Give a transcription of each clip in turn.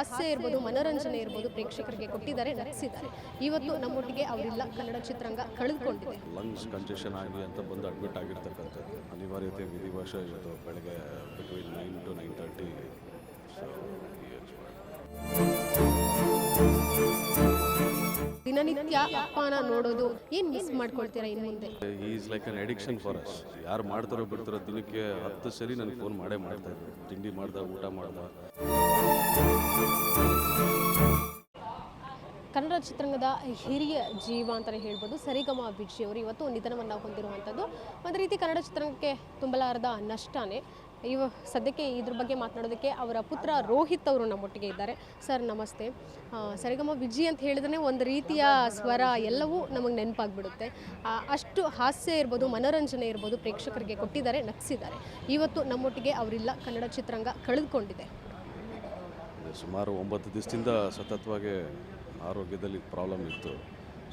ಹಾಸ್ಯ ಇರ್ಬೋದು, ಮನೋರಂಜನೆ ಇರ್ಬೋದು ಪ್ರೇಕ್ಷಕರಿಗೆ ಕೊಟ್ಟಿದ್ದಾರೆ, ನಗಿಸಿದ್ದಾರೆ. ಇವತ್ತು ನಮ್ಮೊಟ್ಟಿಗೆ ಅವರಿಲ್ಲ, ಕನ್ನಡ ಚಿತ್ರರಂಗ ಕಳೆದುಕೊಂಡಿದೆ. ಲಂಗ್ಸ್ ಕಂಜೆಷನ್ ಆಗಿ ಅಂತ ಬಂದು ಅಡ್ಮಿಟ್ ಆಗಿರ್ತಕ್ಕಂಥದ್ದು ಅನಿವಾರ್ಯತೆ ವಿಧಿವಶ ಇವತ್ತು ಬೆಳಗ್ಗೆ ಬಿಟ್ವೀನ್ 9 to 9:30. ಸೊ ದಿನನಿತ್ಯ ಅಪ್ಪನ ನೋಡೋದು ಏನು ಮಿಸ್ ಮಾಡ್ಕೊಳ್ತೀರಾ ಇನ್ನು ಮುಂದೆ? Is like an addiction for us. ಯಾರು ಮಾಡ್ತಾರೋ ಬಿಡ್ತಾರೋ ದಿನಕ್ಕೆ 10 ಸರಿ ನನಗೆ ಫೋನ್ ಮಾಡ್ತಾಯಿದ್ರು. ತಿಂಡಿ ಮಾಡ್ದ, ಊಟ ಮಾಡ್ದ. ಕನ್ನಡ ಚಿತ್ರರಂಗದ ಹಿರಿಯ ಜೀವ ಅಂತಲೇ ಹೇಳ್ಬೋದು ಸರಿಗಮ ವಿಜಯ್ ಅವರು ಇವತ್ತು ನಿಧನವನ್ನು ಹೊಂದಿರುವಂಥದ್ದು ಒಂದು ರೀತಿ ಕನ್ನಡ ಚಿತ್ರರಂಗಕ್ಕೆ ತುಂಬಲಾರದ ನಷ್ಟನೇ. ಸದ್ಯಕ್ಕೆ ಇದ್ರ ಬಗ್ಗೆ ಮಾತನಾಡೋದಕ್ಕೆ ಅವರ ಪುತ್ರ ರೋಹಿತ್ ಅವರು ನಮ್ಮೊಟ್ಟಿಗೆ ಇದ್ದಾರೆ. ಸರ್ ನಮಸ್ತೆ. ಸರಿಗಮ ವಿಜಯ್ ಅಂತ ಹೇಳಿದ್ರೆ ಒಂದು ರೀತಿಯ ಸ್ವರ ಎಲ್ಲವೂ ನಮಗೆ ನೆನಪಾಗ್ಬಿಡುತ್ತೆ. ಅಷ್ಟು ಹಾಸ್ಯ ಇರ್ಬೋದು, ಮನೋರಂಜನೆ ಇರ್ಬೋದು ಪ್ರೇಕ್ಷಕರಿಗೆ ಕೊಟ್ಟಿದ್ದಾರೆ, ನಗಿಸಿದ್ದಾರೆ. ಇವತ್ತು ನಮ್ಮೊಟ್ಟಿಗೆ ಅವರಿಲ್ಲ, ಕನ್ನಡ ಚಿತ್ರರಂಗ ಕಳೆದುಕೊಂಡಿದೆ. ಸುಮಾರು 9 ದಿವಸದಿಂದ ಸತತವಾಗಿ ಆರೋಗ್ಯದಲ್ಲಿ ಪ್ರಾಬ್ಲಮ್ ಇತ್ತು.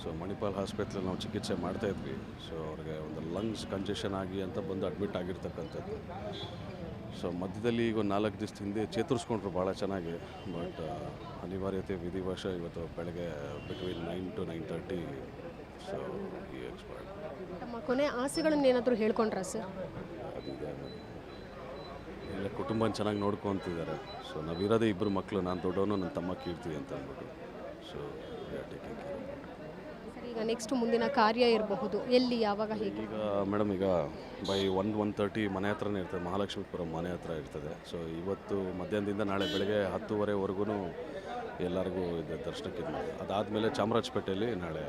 ಸೊ ಮಣಿಪಾಲ್ ಆಸ್ಪತ್ರೆಯಲ್ಲಿ ನಾವು ಚಿಕಿತ್ಸೆ ಮಾಡ್ತಾಯಿದ್ವಿ. ಸೊ ಅವ್ರಿಗೆ ಒಂದು ಲಂಗ್ಸ್ ಕಂಜೆಷನ್ ಆಗಿ ಅಂತ ಬಂದು ಅಡ್ಮಿಟ್ ಆಗಿರ್ತಕ್ಕಂಥದ್ದು. ಸೊ ಮಧ್ಯದಲ್ಲಿ ಈಗ 4 ದಿವಸದ ಹಿಂದೆ ಚೇತರಿಸ್ಕೊಂಡ್ರು ಭಾಳ ಚೆನ್ನಾಗಿ. ಬಟ್ ಅನಿವಾರ್ಯತೆ ವಿಧಿವಶ ಇವತ್ತು ಬೆಳಗ್ಗೆ ಬಿಟ್ವೀನ್ 9 to 9:30. ಸೊ ಈ ಎಕ್ಸ್ಪೈರ್ಡ್. ತಮ್ಮ ಕೊನೆ ಆಸೆಗಳನ್ನು ಏನಾದರೂ ಹೇಳ್ಕೊಂಡ್ರಾ ಸರ್? ಎಲ್ಲ ಕುಟುಂಬನ ಚೆನ್ನಾಗಿ ನೋಡ್ಕೊತಿದ್ದಾರೆ. ಸೊ ನಾವಿರೋದೇ 2 ಮಕ್ಕಳು, ನಾನು ದೊಡ್ಡವನು, ನನ್ನ ತಮ್ಮ ಕೀರ್ತಿ ಅಂತ ಅಂದ್ಬಿಟ್ಟು. So taking care. ಸರ್ ಈಗ ನೆಕ್ಸ್ಟ್ ಮುಂದಿನ ಕಾರ್ಯ ಇರಬಹುದು, ಎಲ್ಲಿ, ಯಾವಾಗ, ಹೇಗೆ? ಈಗ ಮೇಡಮ್ ಈಗ ಬೈ 1:30 ಮನೆ ಹತ್ರನೇ ಇರ್ತದೆ, ಮಹಾಲಕ್ಷ್ಮೀಪುರಂ ಮನೆ ಹತ್ರ ಇರ್ತದೆ. ಸೊ ಇವತ್ತು ಮಧ್ಯಾಹ್ನದಿಂದ ನಾಳೆ ಬೆಳಗ್ಗೆ 10:30ವರೆಗೂ ಎಲ್ಲರಿಗೂ ಇದು ದರ್ಶನಕ್ಕೆ ಇದು ಮಾಡಿ, ಅದಾದಮೇಲೆ ಚಾಮರಾಜಪೇಟೆಯಲ್ಲಿ ನಾಳೆ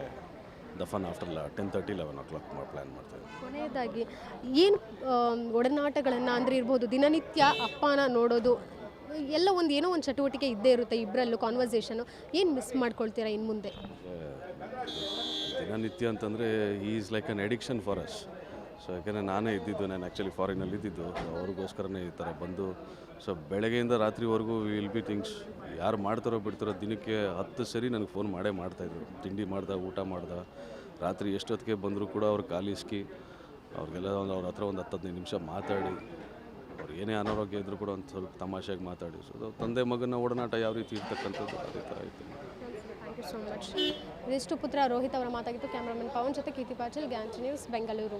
ದಫನ್ ಆಫ್ಟರ್ 10:30, 11 o'clock ಪ್ಲ್ಯಾನ್ ಮಾಡ್ತೇವೆ. ಕೊನೆಯದಾಗಿ ಏನು ಒಡನಾಟಗಳನ್ನು ಅಂದರೆ ಇರ್ಬೋದು, ದಿನನಿತ್ಯ ಅಪ್ಪನ ನೋಡೋದು ಎಲ್ಲ ಏನೋ ಒಂದು ಚಟುವಟಿಕೆ ಇದ್ದೇ ಇರುತ್ತೆ ಇಬ್ಬರಲ್ಲೂ, ಕಾನ್ವರ್ಸೇಷನು ಏನು ಮಿಸ್ ಮಾಡ್ಕೊಳ್ತೀರಾ ಇನ್ನು ಮುಂದೆ? ದಿನನಿತ್ಯ ಅಂತಂದರೆ is like an addiction for us. So ಯಾಕೆಂದರೆ ನಾನೇ ಇದ್ದಿದ್ದು, ನಾನು ಆ್ಯಕ್ಚುಲಿ ಫಾರಿನಲ್ಲಿ ಇದ್ದಿದ್ದು. ಅವ್ರಿಗೋಸ್ಕರನೇ ಈ ಥರ ಬಂದು ಸೊ ಬೆಳಗ್ಗೆಯಿಂದ ರಾತ್ರಿವರೆಗೂ ವಿಲ್ ಬಿ ಥಿಂಗ್ಸ್. ಯಾರು ಮಾಡ್ತಾರೋ ಬಿಡ್ತಾರೋ ದಿನಕ್ಕೆ 10 ಸರಿ ನನಗೆ ಫೋನ್ ಮಾಡ್ತಾಯಿದ್ರು. ತಿಂಡಿ ಮಾಡ್ದ, ಊಟ ಮಾಡ್ದ, ರಾತ್ರಿ ಎಷ್ಟೊತ್ತಿಗೆ ಬಂದರೂ ಕೂಡ ಅವ್ರು ಕಾಲಿಸ್ಕಿ ಅವ್ರಿಗೆಲ್ಲ ಅವ್ರ ಹತ್ರ ಒಂದು 10-15 ನಿಮಿಷ ಮಾತಾಡಿ, ಅವ್ರು ಏನೇ ಅನಾರೋಗ್ಯ ಇದ್ದರೂ ಕೂಡ ಒಂದು ಸ್ವಲ್ಪ ತಮಾಷೆಗೆ ಮಾತಾಡಿ. ಸೊ ತಂದೆ ಮಗನ ಒಡನಾಟ ಯಾವ ರೀತಿ ಇರ್ತಕ್ಕಂಥದ್ದು ಅದೇ ಥರ ಆಯಿತು. Thank you so much. ಇದಿಷ್ಟು ಪುತ್ರ ರೋಹಿತ್ ಅವರ ಮಾತಾಗಿತ್ತು. ಕ್ಯಾಮ್ರಾಮನ್ ಪವನ್ ಜೊತೆ ಕೀರ್ತಿ ಪಾಟೀಲ್, ಗ್ಯಾಂಚ್ ನ್ಯೂಸ್, ಬೆಂಗಳೂರು.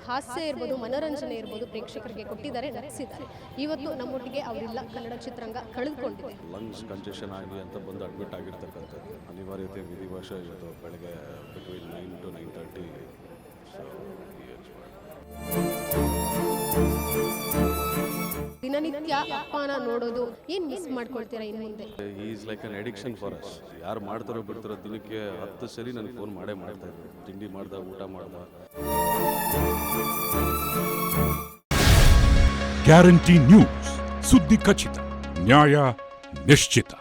ಹಾಸ್ಯ ಇರ್ಬೋದು, ಮನೋರಂಜನೆ ಇರ್ಬೋದು ಪ್ರೇಕ್ಷಕರಿಗೆ ಕೊಟ್ಟಿದ್ದಾರೆ, ನಗಿಸಿದ್ದಾರೆ. ಇವತ್ತು ನಮ್ಮೊಟ್ಟಿಗೆ ಅವರಿಲ್ಲ, ಕನ್ನಡ ಚಿತ್ರರಂಗ ಕಳೆದುಕೊಂಡಿದೆ. ಲಂಗ್ಸ್ ಕಂಜೆಷನ್ ಆಗಿ ಅಂತ ಬಂದು ಅಡ್ಮಿಟ್ ಆಗಿರ್ತಕ್ಕಂಥದ್ದು ಅನಿವಾರ್ಯತೆ ವಿಧಿವಶ ಇವತ್ತು ಬೆಳಗ್ಗೆ ಬಿಟ್ವೀನ್ 9 to 9:30. ಸೊ ಈ ಎಕ್ಸ್ಪೈರ್ಡ್. ದಿನನಿತ್ಯ ಅಪ್ಪನ ನೋಡೋದು ಏನು ಮಿಸ್ ಮಾಡ್ಕೊಳ್ತೀರಾ ಇನ್ನು ಮುಂದೆ? Is like an addiction for us. ಯಾರು ಮಾಡ್ತಾರೋ ಬಿಡ್ತಾರೋ ದಿನಕ್ಕೆ 10 ಸರಿ ನನಗೆ ಫೋನ್ ಮಾಡ್ತಾಯಿದ್ರು. ತಿಂಡಿ ಮಾಡ್ದ, ಊಟ ಮಾಡ್ದ. ಗ್ಯಾರಂಟಿ ನ್ಯೂಸ್, ಸುದ್ದಿ ಖಚಿತ, ನ್ಯಾಯ ನಿಶ್ಚಿತ.